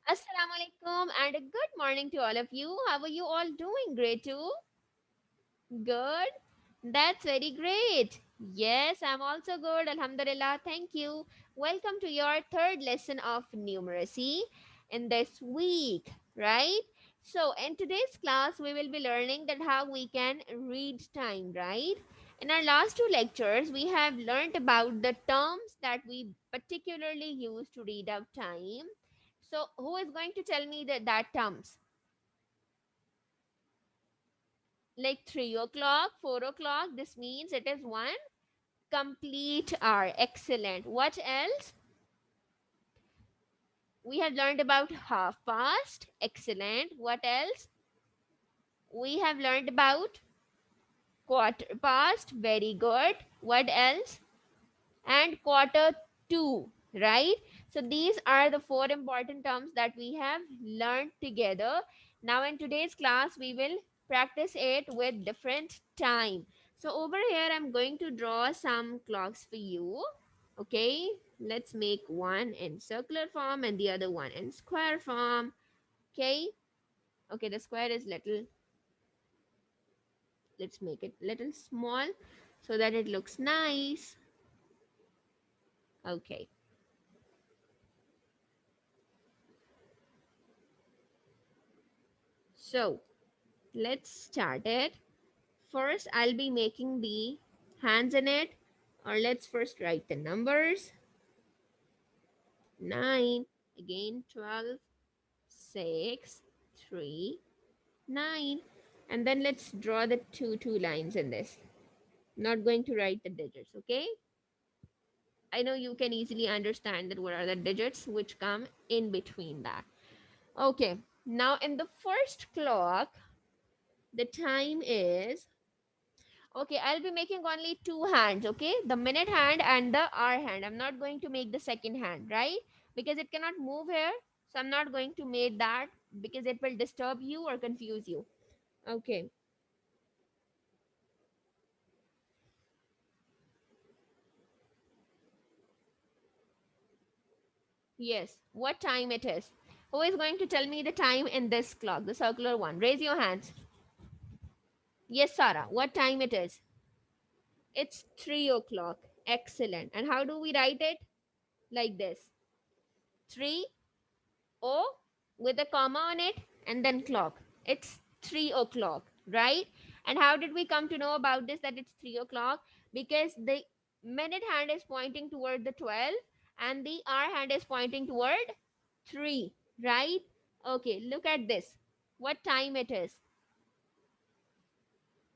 Assalamu alaikum and a good morning to all of you. How are you all doing? Great too? Good. That's very great. Yes, I'm also good. Alhamdulillah. Thank you. Welcome to your third lesson of numeracy in this week, right? So, in today's class, we will be learning that how we can read time, right? In our last two lectures, we have learned about the terms that we particularly use to read out time. So, who is going to tell me that terms? Like 3 o'clock, 4 o'clock, this means it is one complete hour. Excellent. What else? We have learned about half past. Excellent. What else? We have learned about quarter past. Very good. What else? And quarter to, right? So these are the four important terms that we have learned together. Now in today's class we will practice it with different time. So over here I'm going to draw some clocks for you. Okay, let's make one in circular form and the other one in square form. Okay, okay, the square is little, let's make it little small so that it looks nice. Okay, so let's start it. First, I'll be making the hands in it, or let's first write the numbers. 9, again 12, 6, 3, 9. And then let's draw the two lines in this. Not going to write the digits, okay? I know you can easily understand that what are the digits which come in between that. Okay, now in the first clock, the time is, okay, I'll be making only two hands, okay? The minute hand and the hour hand. I'm not going to make the second hand, right? Because it cannot move here. So I'm not going to make that because it will disturb you or confuse you. Okay. Yes. What time it is? Who is going to tell me the time in this clock, the circular one? Raise your hands. Yes, Sarah. What time it is? It's 3 o'clock. Excellent. And how do we write it? Like this. 3 O with a comma on it and then clock. It's 3 o'clock, right? And how did we come to know about this that it's 3 o'clock? Because the minute hand is pointing toward the 12 and the hour hand is pointing toward 3, right? Okay, look at this. What time it is?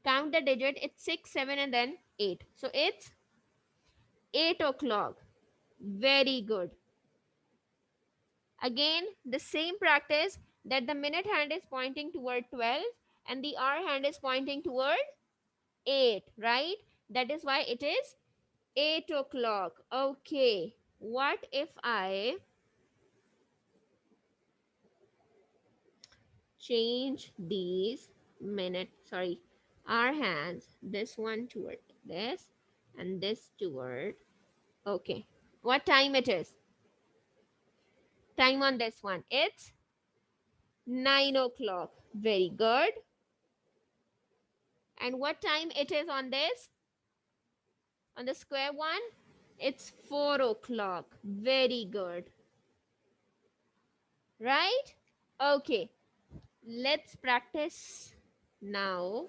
Count the digit. It's 6, 7, and then 8. So it's 8 o'clock. Very good. Again, the same practice that the minute hand is pointing toward 12 and the hour hand is pointing toward 8, right? That is why it is 8 o'clock. Okay. What if I change these hour hands, this one toward this and this toward, okay. What time it is? Time on this one. It's 9 o'clock. Very good. And what time it is on this? On the square one, it's 4 o'clock. Very good. Right? Okay. Let's practice now.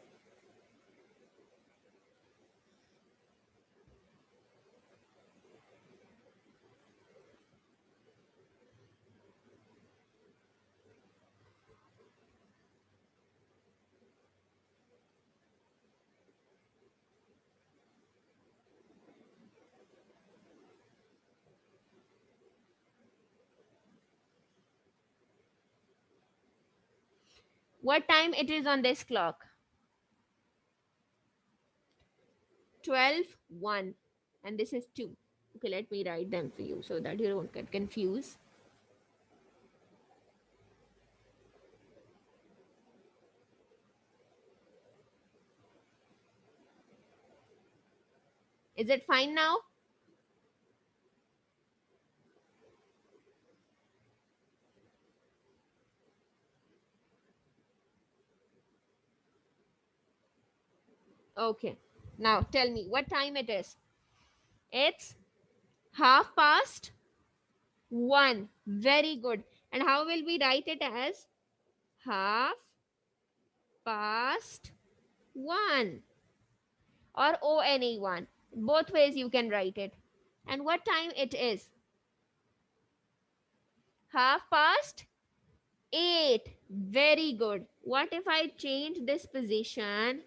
What time it is on this clock? 12:01. And this is 2. Okay, let me write them for you so that you don't get confused. Is it fine now? Okay. Now tell me what time it is. It's 1:30. Very good. And how will we write it as? Half past one or ONE1. Both ways you can write it. And what time it is? 8:30. Very good. What if I change this position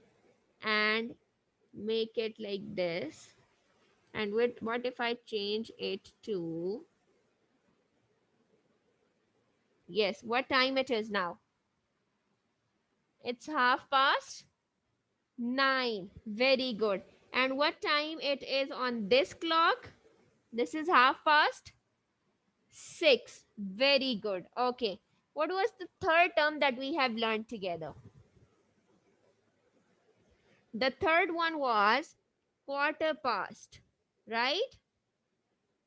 and make it like this? And what if I change it to, yes, what time it is now? It's 9:30. Very good. And what time it is on this clock? This is 6:30. Very good. Okay. What was the third term that we have learned together? The third one was quarter past, right?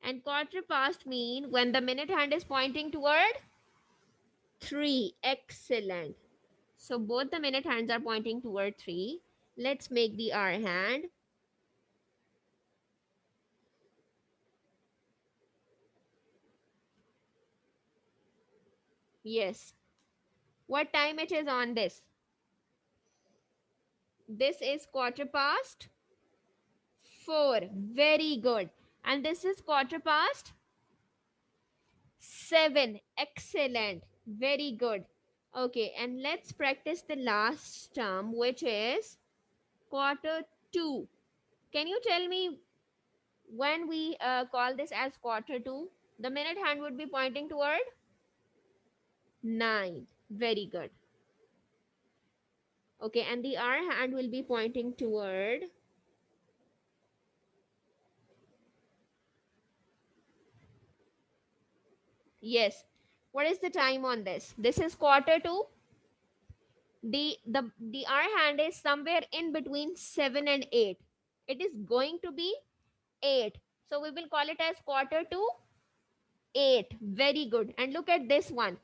And quarter past mean when the minute hand is pointing toward 3. Excellent. So both the minute hands are pointing toward 3. Let's make the hour hand. Yes. What time it is on this? This is quarter past 4. Very good. And this is quarter past 7. Excellent. Very good. Okay, and let's practice the last term, which is quarter 2. Can you tell me when we call this as quarter 2? The minute hand would be pointing toward 9. Very good. Okay, and the hour hand will be pointing toward, yes. What is the time on this? This is quarter 2. The hour hand is somewhere in between 7 and 8. It is going to be 8. So we will call it as quarter to 8. Very good. And look at this one.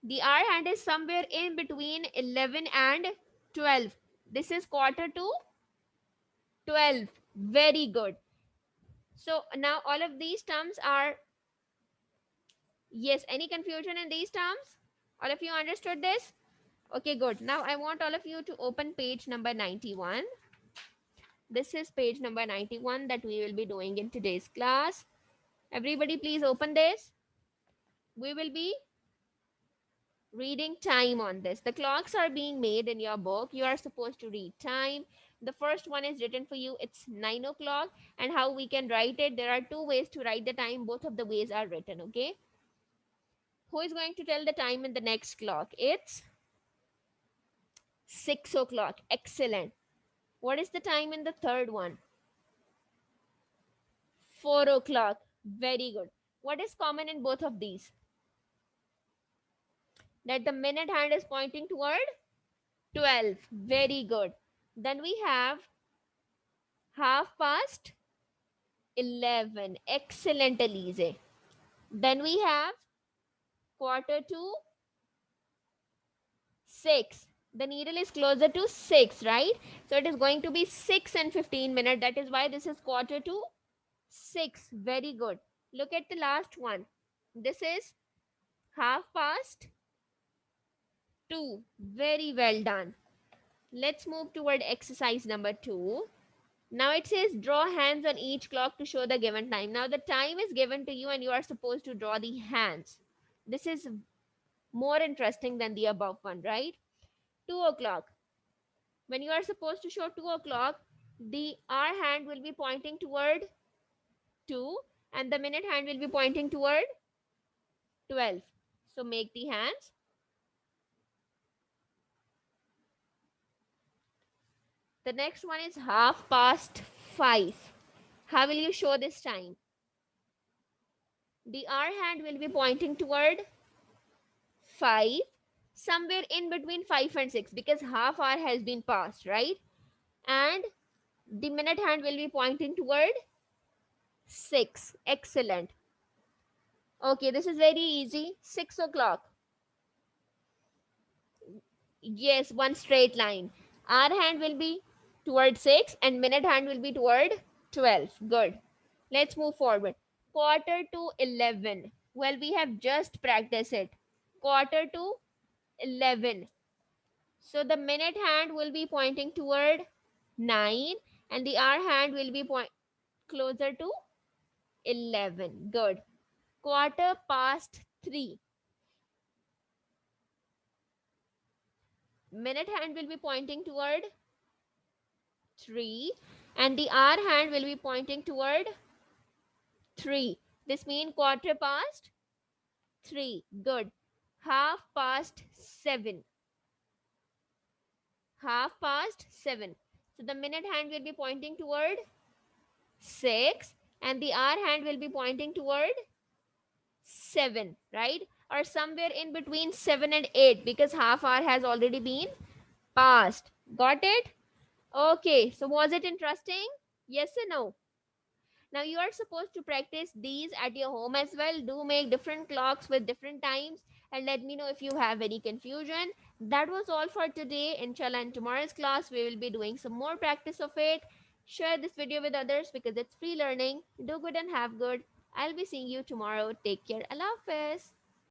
The hour hand is somewhere in between 11 and 12. This is quarter to 12. Very good. So now all of these terms are, yes, any confusion in these terms? All of you understood this? Okay, good. Now I want all of you to open page number 91. This is page number 91 that we will be doing in today's class. Everybody please open this. We will be reading time on this. The clocks are being made in your book. You are supposed to read time. The first one is written for you. It's 9 o'clock. And how we can write it? There are two ways to write the time. Both of the ways are written, okay? Who is going to tell the time in the next clock? It's 6 o'clock. Excellent. What is the time in the third one? 4 o'clock. Very good. What is common in both of these? That the minute hand is pointing toward 12. Very good. Then we have 11:30. Excellent, Elise. Then we have quarter to 6. The needle is closer to 6, right? So it is going to be 6 and 15 minutes. That is why this is quarter to 6. Very good. Look at the last one. This is 2:30. Very well done. Let's move toward exercise number 2. Now it says draw hands on each clock to show the given time. Now the time is given to you and you are supposed to draw the hands. This is more interesting than the above one, right? 2 o'clock. When you are supposed to show 2 o'clock, the hour hand will be pointing toward 2 and the minute hand will be pointing toward 12. So make the hands. The next one is 5:30. How will you show this time? The hour hand will be pointing toward 5, somewhere in between 5 and 6 because half hour has been passed, right? And the minute hand will be pointing toward 6. Excellent. Okay, this is very easy. 6 o'clock. Yes, one straight line. Hour hand will be toward 6 and minute hand will be toward 12. Good. Let's move forward. Quarter to 11. Well, we have just practiced it. Quarter to 11. So the minute hand will be pointing toward 9 and the hour hand will be closer to 11. Good. Quarter past 3. Minute hand will be pointing toward 3 and the hour hand will be pointing toward 3. This means quarter past 3. Good. Half past 7. Half past 7. So the minute hand will be pointing toward 6 and the hour hand will be pointing toward 7, right? Or somewhere in between 7 and 8 because half hour has already been passed. Got it? Okay, so was it interesting? Yes or no? Now you are supposed to practice these at your home as well. Do make different clocks with different times and let me know if you have any confusion. That was all for today. Inshallah, in tomorrow's class, we will be doing some more practice of it. Share this video with others because it's free learning. Do good and have good. I'll be seeing you tomorrow. Take care. Allah Hafiz.